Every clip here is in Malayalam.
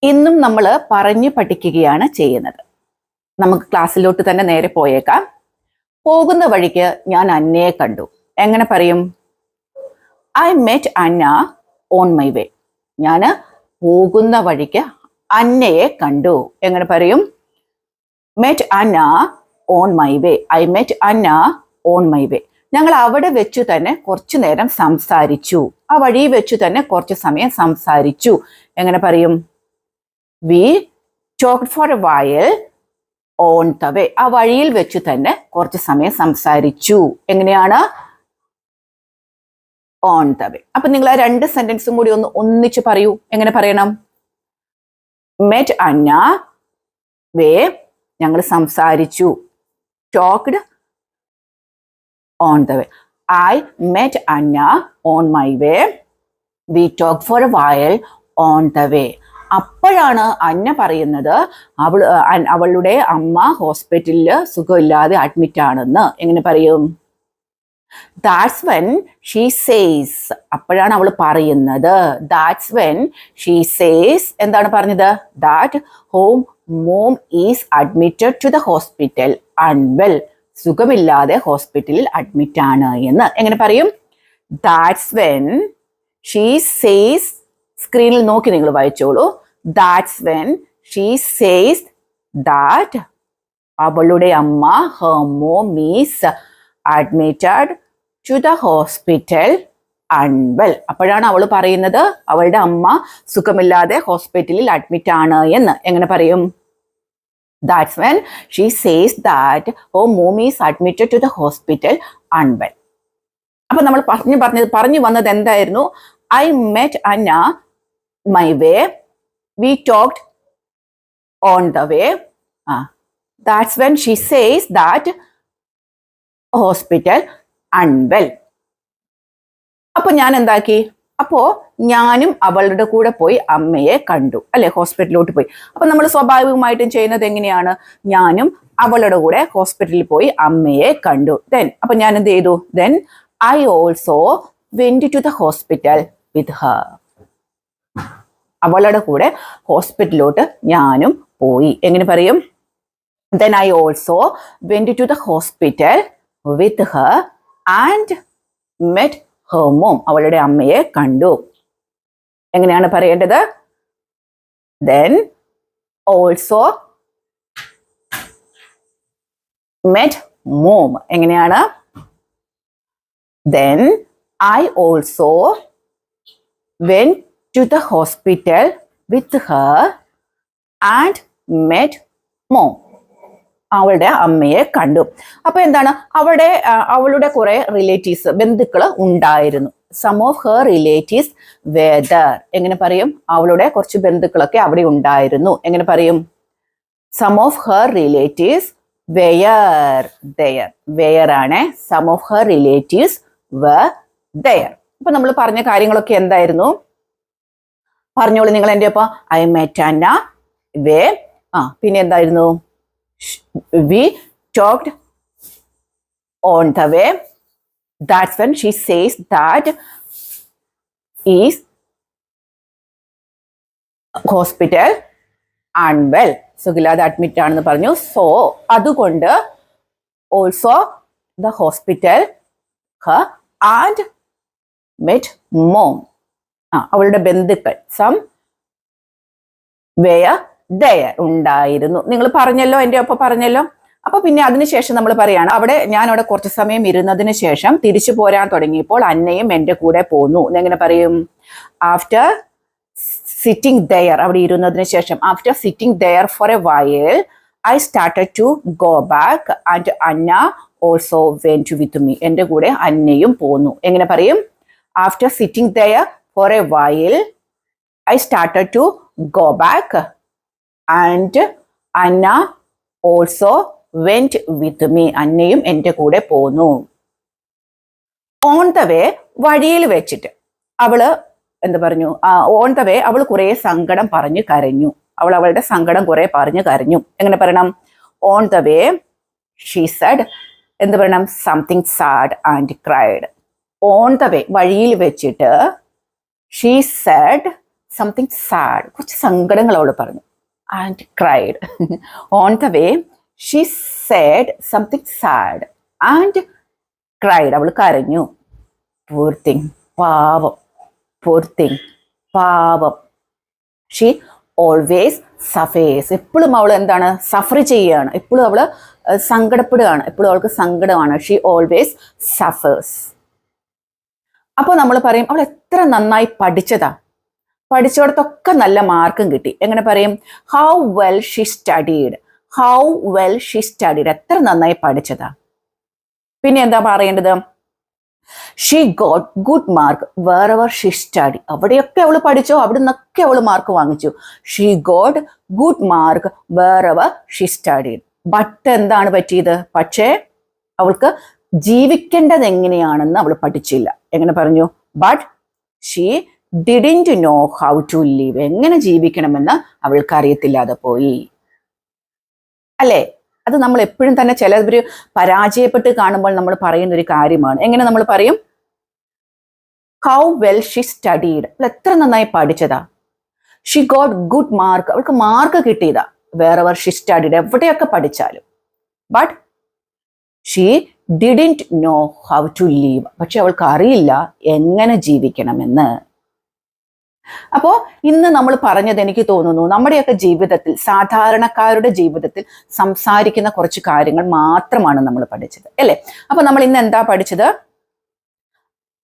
ഇന്നും നമ്മൾ പറഞ്ഞു പഠിക്കുകയാണ് ചെയ്യുന്നത്. നമുക്ക് ക്ലാസ്സിലോട്ട് തന്നെ നേരെ പോയേക്കാം. പോകുന്ന വഴിക്ക് ഞാൻ അന്നയെ കണ്ടു. എങ്ങനെ പറയും? I met Anna on my വേ. ഞാൻ പോകുന്ന വഴിക്ക് അന്നയെ കണ്ടു. എങ്ങനെ പറയും? Met Anna on my way. I met Anna on my വേ. ഞങ്ങൾ അവിടെ വെച്ചു തന്നെ കുറച്ചു നേരം സംസാരിച്ചു. ആ വഴി വെച്ചു തന്നെ കുറച്ചു സമയം സംസാരിച്ചു. എങ്ങനെ പറയും? We talked for a while on the way. ആ വഴിയിൽ വെച്ചു തന്നെ കുറച്ച് സമയം സംസാരിച്ചു. എങ്ങനെയാണ്? on the way. അപ്പൊ നിങ്ങൾ ആ രണ്ട് സെന്റൻസും കൂടി ഒന്നിച്ച് പറയൂ. എങ്ങനെ പറയണം? met അന്ന വേ, ഞങ്ങൾ സംസാരിച്ചു. talked on the way. I met Anna on my way. We talked for a while on the way. അപ്പോഴാണ് അന്ന പറയുന്നത് അവളുടെ അമ്മ ഹോസ്പിറ്റലിൽ സുഖമില്ലാതെ അഡ്മിറ്റ് ആണെന്ന്. എങ്ങനെ പറയും? That's when she says. അപ്പോഴാണ് അവൾ പറയുന്നത്. That's when she says. എന്താണ് പറഞ്ഞത്? That home mom is admitted to the hospital unwell. സുഖമില്ലാതെ ഹോസ്പിറ്റലിൽ അഡ്മിറ്റ് ആണ് എന്ന്. എങ്ങനെ പറയും? That's when she says. സ്ക്രീനിൽ നോക്കി നിങ്ങൾ വായിച്ചോളൂ. That's when she says that അവളുടെ അമ്മ her mom is admitted to the hospital unwell. അപ്പോഴാണ് അവൾ പറയുന്നത് അവളുടെ അമ്മ സുഖമില്ലാതെ ഹോസ്പിറ്റലിൽ അഡ്മിറ്റ് ആണ് എന്ന്. എങ്ങനെ പറയും? That's when she says that her mom is admitted to the hospital unwell. അപ്പൊ നമ്മൾ പറഞ്ഞു വന്നത് എന്തായിരുന്നു? I met Anna my way. We talked on the way. That's when she says that hospital unwell. അപ്പൊ ഞാൻ എന്താക്കി? അപ്പോ ഞാനും അവളുടെ കൂടെ പോയി അമ്മയെ കണ്ടു, അല്ലെ? ഹോസ്പിറ്റലിലോട്ട് പോയി. അപ്പൊ നമ്മൾ സ്വാഭാവികമായിട്ടും ചെയ്യുന്നത് എങ്ങനെയാണ്? ഞാനും അവളുടെ കൂടെ ഹോസ്പിറ്റലിൽ പോയി അമ്മയെ കണ്ടു. അപ്പൊ ഞാൻ എന്ത് ചെയ്തു? Then I also went to the hospital with her. അവളുടെ കൂടെ ഹോസ്പിറ്റലിലോട്ട് ഞാനും പോയി. എങ്ങനെ പറയും? Then I also went to the hospital with her and met her mom. അവളുടെ അമ്മയെ കണ്ടു. എങ്ങനെയാണ് പറയേണ്ടത്? Then also met mom. എങ്ങനെയാണ്? Then I also went to the hospital with her and met mom. അവളുടെ അമ്മയെ കണ്ടു. അപ്പൊ എന്താണ്? അവളുടെ കുറെ റിലേറ്റീവ്സ്, ബന്ധുക്കള് ഉണ്ടായിരുന്നു. Some of her relatives were there. എങ്ങനെ പറയും? അവളുടെ കുറച്ച് ബന്ധുക്കളൊക്കെ അവിടെ ഉണ്ടായിരുന്നു. എങ്ങനെ പറയും? Some of her relatives were there. were ആണ്. Some of her relatives were there. അപ്പൊ നമ്മൾ പറഞ്ഞ കാര്യങ്ങളൊക്കെ എന്തായിരുന്നു? പറഞ്ഞോളൂ നിങ്ങൾ എൻ്റെ ഒപ്പം. I met on the way. പിന്നെ എന്തായിരുന്നു? We talked on the way. That's when she says that is hospital unwell. സുഖില്ലാതെ അഡ്മിറ്റ് ആണെന്ന് പറഞ്ഞു. സോ അതുകൊണ്ട് also the hospital and met mom. അവളുടെ ബന്ധുക്കൾ സം വെയർ ദയർ ഉണ്ടായിരുന്നു. നിങ്ങൾ പറഞ്ഞല്ലോ, എൻ്റെ ഒപ്പം പറഞ്ഞല്ലോ. അപ്പൊ പിന്നെ അതിനുശേഷം നമ്മൾ പറയാണ് ഞാൻ അവിടെ കുറച്ച് സമയം ഇരുന്നതിന് ശേഷം തിരിച്ചു പോരാൻ തുടങ്ങിയപ്പോൾ അന്നയും എൻ്റെ കൂടെ പോന്നു. എങ്ങനെ പറയും? ആഫ്റ്റർ സിറ്റിംഗ് ദയർ, അവിടെ ഇരുന്നതിന് ശേഷം, after sitting there for a while I started to go back and Anna also went with me. എൻ്റെ കൂടെ അന്നയും പോന്നു. എങ്ങനെ പറയും? After sitting there for a while I started to go back and Anna also went with me. അന്നയും എൻ്റെ കൂടെ പോന്നു. ഓൺ ദ വേ, വഴിയിൽ വെച്ചിട്ട് അവള് എന്ത് പറഞ്ഞു? ഓൺ ദ വേ അവൾ കുറെ സങ്കടം പറഞ്ഞു കരഞ്ഞു. അവളുടെ സങ്കടം കുറെ പറഞ്ഞു കരഞ്ഞു. എങ്ങനെ പറയണം? On the way she said എന്ത് പറയണം? Something sad and cried. On the വേ, വഴിയിൽ വെച്ചിട്ട് she said സംതിങ് സാഡ്, കുറച്ച് സങ്കടങ്ങൾ അവൾ പറഞ്ഞു. And cried. On the way she said something sad and cried. അവൾ കരഞ്ഞു. poor thing, പാവം. poor thing, പാവം. She always സഫേഴ്സ്. എപ്പോഴും അവൾ എന്താണ്, സഫർ ചെയ്യുകയാണ്, എപ്പോഴും അവൾ സങ്കടപ്പെടുകയാണ്, എപ്പോഴും അവൾക്ക് സങ്കടമാണ്. She always സഫേഴ്സ്. അപ്പോൾ നമ്മൾ പറയും അവൾ എത്ര നന്നായി പഠിച്ചതാ, പഠിച്ചിടത്തൊക്കെ നല്ല മാർക്കും കിട്ടി. എങ്ങനെ പറയും? How well she studied. How well she studied, എത്ര നന്നായി പഠിച്ചതാ. പിന്നെ എന്താ പറയേണ്ടത്? She got good mark wherever she study. അവിടെയൊക്കെ അവൾ പഠിച്ചോ, അവിടെ നിന്നൊക്കെ അവൾ മാർക്ക് വാങ്ങിച്ചു. She got good mark wherever she studied. But എന്താണ് പറ്റിയത്? പക്ഷേ അവൾക്ക് ജീവിക്കേണ്ടത് എങ്ങനെയാണെന്ന് അവൾ പഠിച്ചില്ല. എങ്ങനെ പറഞ്ഞു? But she didn't know how to live. എങ്ങനെ ജീവിക്കണമെന്ന് അവൾക്ക് അറിയത്തില്ലാതെ പോയി. അല്ലേ? അത് നമ്മൾ എപ്പോഴും തന്നെ ചിലവർ പരാജയപ്പെട്ട് കാണുമ്പോൾ നമ്മൾ പറയുന്ന ഒരു കാര്യമാണ്. എങ്ങനെ നമ്മൾ പറയും? How well she studied. അവൾ എത്ര നന്നായി പഠിച്ചതാ. She got good mark. അവൾക്ക് മാർക്ക് കിട്ടിയതാ. വേർ എവർ ഷീ സ്റ്റഡീഡ്, എവിടെയൊക്കെ പഠിച്ചാലും. But she didn't know how to leave. പക്ഷെ അവൾക്ക് അറിയില്ല എങ്ങനെ ജീവിക്കണമെന്ന്. അപ്പോൾ ഇന്ന് നമ്മൾ പറഞ്ഞത് എനിക്ക് തോന്നുന്നു നമ്മുടെയൊക്കെ ജീവിതത്തിൽ, സാധാരണക്കാരുടെ ജീവിതത്തിൽ സംസാരിക്കുന്ന കുറച്ച് കാര്യങ്ങൾ മാത്രമാണ് നമ്മൾ പഠിച്ചത്, അല്ലേ? അപ്പൊ നമ്മൾ ഇന്ന് എന്താ പഠിച്ചത്?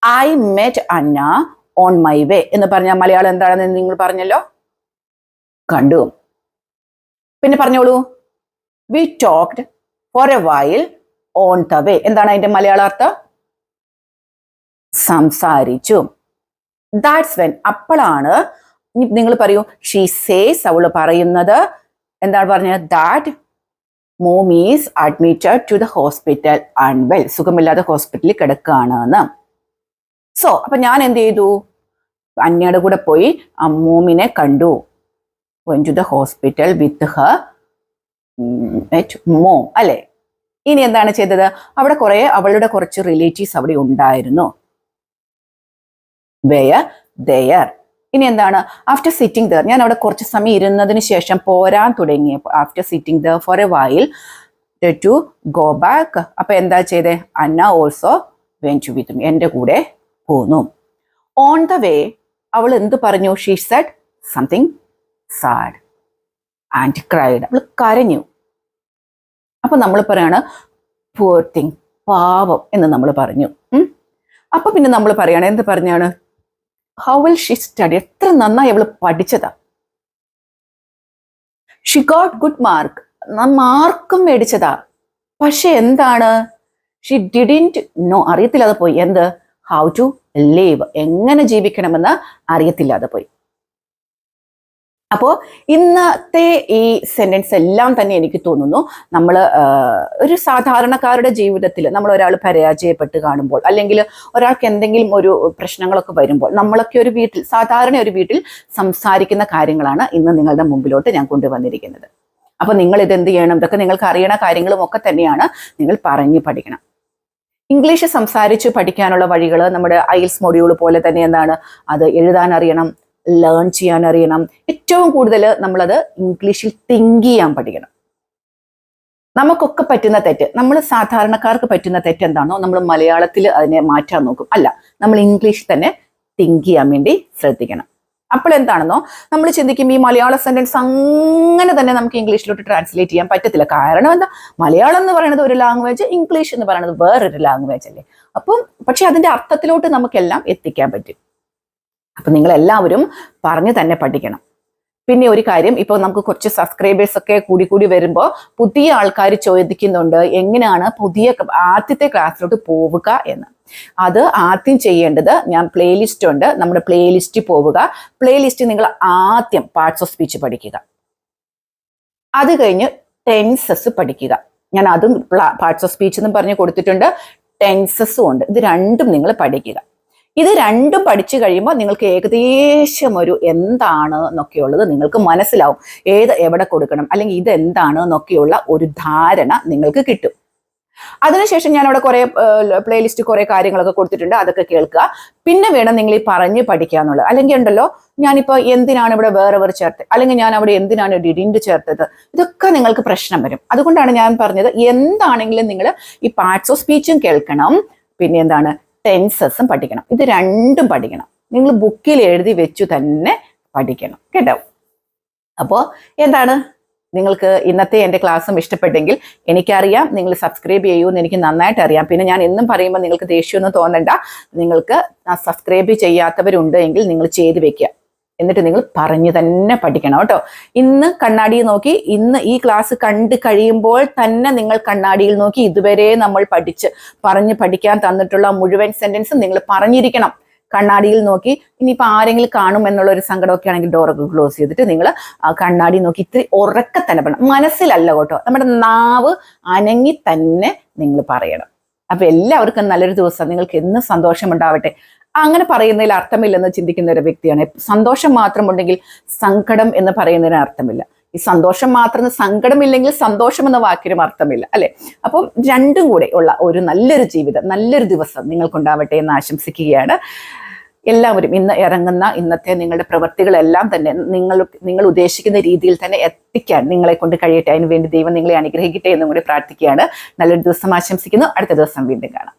I met Anna on my way എന്ന് പറഞ്ഞ മലയാളം എന്താണെന്ന് നിങ്ങൾ പറഞ്ഞല്ലോ, കണ്ടു. പിന്നെ പറഞ്ഞോളൂ. We talked for a while on the way. എന്താണ് അതിന്റെ മലയാളാർത്ഥം? സംസാരിച്ചു. ദാറ്റ്സ് വെൻ, അപ്പോഴാണ്. നിങ്ങൾ പറയൂ. ഷീ സേസ്, അവൾ പറയുന്നത് എന്താണ് പറഞ്ഞത്? That mom is admitted to the hospital unwell. സുഖമില്ലാതെ ഹോസ്പിറ്റലിൽ കിടക്കുകയാണ് എന്ന്. സോ അപ്പൊ ഞാൻ എന്ത് ചെയ്തു? അന്നയുടെ കൂടെ പോയി മോമിനെ കണ്ടു. went to the hospital with her mom, അല്ലേ? ഇനി എന്താണ് ചെയ്തത്? അവിടെ അവളുടെ കുറച്ച് റിലേറ്റീവ്സ് അവിടെ ഉണ്ടായിരുന്നു. where there. ഇനി എന്താണ്? ആഫ്റ്റർ സിറ്റിംഗ് ദർ, ഞാൻ അവിടെ കുറച്ച് സമയം ഇരുന്നതിന് ശേഷം പോരാൻ തുടങ്ങിയപ്പോൾ, after sitting there for a while to go back. അപ്പൊ എന്താ ചെയ്തേ? Anna also went with me, എൻ്റെ കൂടെ പോന്നു. ഓൺ ദ വേ അവൾ എന്ത് പറഞ്ഞു? She said something sad and cried. അവൾ കരഞ്ഞു. അപ്പൊ നമ്മൾ പറയാണ് poor thing, പാവം എന്ന് നമ്മൾ പറഞ്ഞു. അപ്പൊ പിന്നെ നമ്മൾ പറയാണ്, എന്ത് പറഞ്ഞാണ്? ഹൗ വിൽ ഷീ സ്റ്റഡി, എത്ര നന്നായി അവൾ പഠിച്ചതാ. ഷീ ഗോട്ട് ഗുഡ് മാർക്ക്, മാർക്കും മേടിച്ചതാ. പക്ഷെ എന്താണ്? ഷീ ഡിഡിൻറ്റ് നോ, അറിയത്തില്ലാതെ പോയി. എന്ത്? ഹൗ ടു ലിവ്, എങ്ങനെ ജീവിക്കണമെന്ന് അറിയത്തില്ലാതെ പോയി. അപ്പോൾ ഇന്നത്തെ ഈ സെന്റൻസ് എല്ലാം തന്നെ എനിക്ക് തോന്നുന്നു നമ്മൾ ഒരു സാധാരണക്കാരുടെ ജീവിതത്തിൽ നമ്മൾ ഒരാൾ പരാജയപ്പെട്ട് കാണുമ്പോൾ, അല്ലെങ്കിൽ ഒരാൾക്ക് എന്തെങ്കിലും ഒരു പ്രശ്നങ്ങളൊക്കെ വരുമ്പോൾ, നമ്മളൊക്കെ ഒരു വീട്ടിൽ, സാധാരണ ഒരു വീട്ടിൽ സംസാരിക്കുന്ന കാര്യങ്ങളാണ് ഇന്ന് നിങ്ങളുടെ മുമ്പിലോട്ട് ഞാൻ കൊണ്ടുവന്നിരിക്കുന്നത്. അപ്പൊ നിങ്ങൾ ഇത് എന്ത് ചെയ്യണം? ഇതൊക്കെ നിങ്ങൾക്ക് അറിയണ കാര്യങ്ങളും ഒക്കെ തന്നെയാണ്, നിങ്ങൾ പറഞ്ഞു പഠിക്കണം. ഇംഗ്ലീഷ് സംസാരിച്ച് പഠിക്കാനുള്ള വഴികൾ നമ്മുടെ IELTS മൊഡ്യൂൾ പോലെ തന്നെ എന്താണ്? അത് എഴുതാൻ അറിയണം, ലേൺ ചെയ്യാൻ അറിയണം. ഏറ്റവും കൂടുതൽ നമ്മളത് ഇംഗ്ലീഷിൽ തിങ്ക് ചെയ്യാൻ പഠിക്കണം. നമുക്കൊക്കെ പറ്റുന്ന തെറ്റ്, നമ്മൾ സാധാരണക്കാർക്ക് പറ്റുന്ന തെറ്റ് എന്താണോ നമ്മൾ മലയാളത്തിൽ അതിനെ മാറ്റാൻ നോക്കും. അല്ല, നമ്മൾ ഇംഗ്ലീഷിൽ തന്നെ തിങ്ക് ചെയ്യാൻ വേണ്ടി ശ്രദ്ധിക്കണം. അപ്പോൾ എന്താണെന്നോ നമ്മൾ ചിന്തിക്കും ഈ മലയാള സെന്റൻസ് അങ്ങനെ തന്നെ നമുക്ക് ഇംഗ്ലീഷിലോട്ട് ട്രാൻസ്ലേറ്റ് ചെയ്യാൻ പറ്റത്തില്ല. കാരണം എന്താ? മലയാളം എന്ന് പറയുന്നത് ഒരു ലാംഗ്വേജ്, ഇംഗ്ലീഷ് എന്ന് പറയുന്നത് വേറൊരു ലാംഗ്വേജ് അല്ലേ. അപ്പം പക്ഷെ അതിന്റെ അർത്ഥത്തിലോട്ട് നമുക്കെല്ലാം എത്തിക്കാൻ പറ്റും. അപ്പൊ നിങ്ങൾ എല്ലാവരും പറഞ്ഞു തന്നെ പഠിക്കണം. പിന്നെ ഒരു കാര്യം, ഇപ്പോൾ നമുക്ക് കുറച്ച് സബ്സ്ക്രൈബേഴ്സ് ഒക്കെ കൂടി വരുമ്പോൾ പുതിയ ആൾക്കാർ ചോദിക്കുന്നുണ്ട് എങ്ങനെയാണ് ആദ്യത്തെ ക്ലാസ്സിലോട്ട് പോവുക എന്ന്. അത് ആദ്യം ചെയ്യേണ്ടത്, ഞാൻ പ്ലേലിസ്റ്റ് ഉണ്ട്, നമ്മുടെ പ്ലേലിസ്റ്റിൽ പോവുക. പ്ലേലിസ്റ്റ് നിങ്ങൾ ആദ്യം പാർട്സ് ഓഫ് സ്പീച്ച് പഠിക്കുക, അത് കഴിഞ്ഞ് ടെൻസസ് പഠിക്കുക. ഞാൻ അതും പാർട്സ് ഓഫ് സ്പീച്ച് എന്നും പറഞ്ഞ് കൊടുത്തിട്ടുണ്ട്, ടെൻസസും ഉണ്ട്. ഇത് രണ്ടും നിങ്ങൾ പഠിക്കുക. ഇത് രണ്ടും പഠിച്ചു കഴിയുമ്പോൾ നിങ്ങൾക്ക് ഏകദേശം ഒരു എന്താണ് എന്നൊക്കെയുള്ളത് നിങ്ങൾക്ക് മനസ്സിലാവും. എവിടെ കൊടുക്കണം, അല്ലെങ്കിൽ ഇത് എന്താണ് എന്നൊക്കെയുള്ള ഒരു ധാരണ നിങ്ങൾക്ക് കിട്ടും. അതിനുശേഷം ഞാൻ അവിടെ കുറെ പ്ലേലിസ്റ്റ് കുറെ കാര്യങ്ങളൊക്കെ കൊടുത്തിട്ടുണ്ട്, അതൊക്കെ കേൾക്കുക. പിന്നെ വേണം നിങ്ങൾ ഈ പറഞ്ഞ് പഠിക്കുക എന്നുള്ളത്. അല്ലെങ്കിൽ ഉണ്ടല്ലോ, ഞാനിപ്പോൾ എന്തിനാണ് ഇവിടെ വേറെ ചേർത്തത്, അല്ലെങ്കിൽ ഞാൻ അവിടെ എന്തിനാണ് ഡിഡിൻഡ് ചേർത്തത്, ഇതൊക്കെ നിങ്ങൾക്ക് പ്രശ്നം വരും. അതുകൊണ്ടാണ് ഞാൻ പറഞ്ഞത്, എന്താണെങ്കിലും നിങ്ങൾ ഈ പാർട്സ് ഓഫ് സ്പീച്ചും കേൾക്കണം, പിന്നെ എന്താണ് ടെൻസസും പഠിക്കണം. ഇത് രണ്ടും പഠിക്കണം. നിങ്ങൾ ബുക്കിൽ എഴുതി വെച്ചു തന്നെ പഠിക്കണം കേട്ടോ. അപ്പോൾ എന്താണ്, നിങ്ങൾക്ക് ഇന്നത്തെ എൻ്റെ ക്ലാസ്സും ഇഷ്ടപ്പെട്ടെങ്കിൽ എനിക്കറിയാം നിങ്ങൾ സബ്സ്ക്രൈബ് ചെയ്യുമെന്ന് എനിക്ക് നന്നായിട്ട് അറിയാം. പിന്നെ ഞാൻ എന്നും പറയുമ്പോൾ നിങ്ങൾക്ക് ദേഷ്യമൊന്നും തോന്നണ്ട. നിങ്ങൾക്ക് സബ്സ്ക്രൈബ് ചെയ്യാത്തവരുണ്ട് എങ്കിൽ നിങ്ങൾ ചെയ്ത് വെക്കുക. എന്നിട്ട് നിങ്ങൾ പറഞ്ഞു തന്നെ പഠിക്കണം കേട്ടോ. ഇന്ന് കണ്ണാടിയിൽ നോക്കി, ഇന്ന് ഈ ക്ലാസ് കണ്ട് കഴിയുമ്പോൾ തന്നെ നിങ്ങൾ കണ്ണാടിയിൽ നോക്കി ഇതുവരെ നമ്മൾ പഠിക്കാൻ തന്നിട്ടുള്ള മുഴുവൻ സെന്റൻസും നിങ്ങൾ പറഞ്ഞിരിക്കണം. കണ്ണാടിയിൽ നോക്കി, ഇനിയിപ്പോൾ ആരെങ്കിലും കാണും എന്നുള്ള ഒരു സങ്കടമൊക്കെ ആണെങ്കിൽ ഡോറൊക്കെ ക്ലോസ് ചെയ്തിട്ട് നിങ്ങൾ കണ്ണാടി നോക്കി ഇത്തിരി ഉറക്കെ തന്നെ പറയണം. മനസ്സിലല്ല കേട്ടോ, നമ്മുടെ നാവ് അനങ്ങി തന്നെ നിങ്ങൾ പറയണം. അപ്പൊ എല്ലാവർക്കും നല്ലൊരു ദിവസം, നിങ്ങൾക്ക് എന്നും സന്തോഷമുണ്ടാവട്ടെ. അങ്ങനെ പറയുന്നതിൽ അർത്ഥമില്ലെന്ന് ചിന്തിക്കുന്ന ഒരു വ്യക്തിയാണ്. സന്തോഷം മാത്രമുണ്ടെങ്കിൽ സങ്കടം എന്ന് പറയുന്നതിന് അർത്ഥമില്ല. ഈ സന്തോഷം മാത്രം, സങ്കടമില്ലെങ്കിൽ സന്തോഷം എന്ന വാക്കിനും അർത്ഥമില്ല അല്ലെ. അപ്പം രണ്ടും കൂടെ ഉള്ള ഒരു നല്ലൊരു ജീവിതം, നല്ലൊരു ദിവസം നിങ്ങൾക്കുണ്ടാവട്ടെ എന്ന് ആശംസിക്കുകയാണ്. എല്ലാവരും ഇന്ന് ഇറങ്ങുന്ന ഇന്നത്തെ നിങ്ങളുടെ പ്രവൃത്തികളെല്ലാം തന്നെ നിങ്ങൾ ഉദ്ദേശിക്കുന്ന രീതിയിൽ തന്നെ എത്തിക്കാൻ നിങ്ങളെ കൊണ്ട് കഴിയട്ടെ. അതിനുവേണ്ടി ദൈവം നിങ്ങളെ അനുഗ്രഹിക്കട്ടെ എന്നും കൂടി പ്രാർത്ഥിക്കുകയാണ്. നല്ലൊരു ദിവസം ആശംസിക്കുന്നു. അടുത്ത ദിവസം വീണ്ടും കാണാം.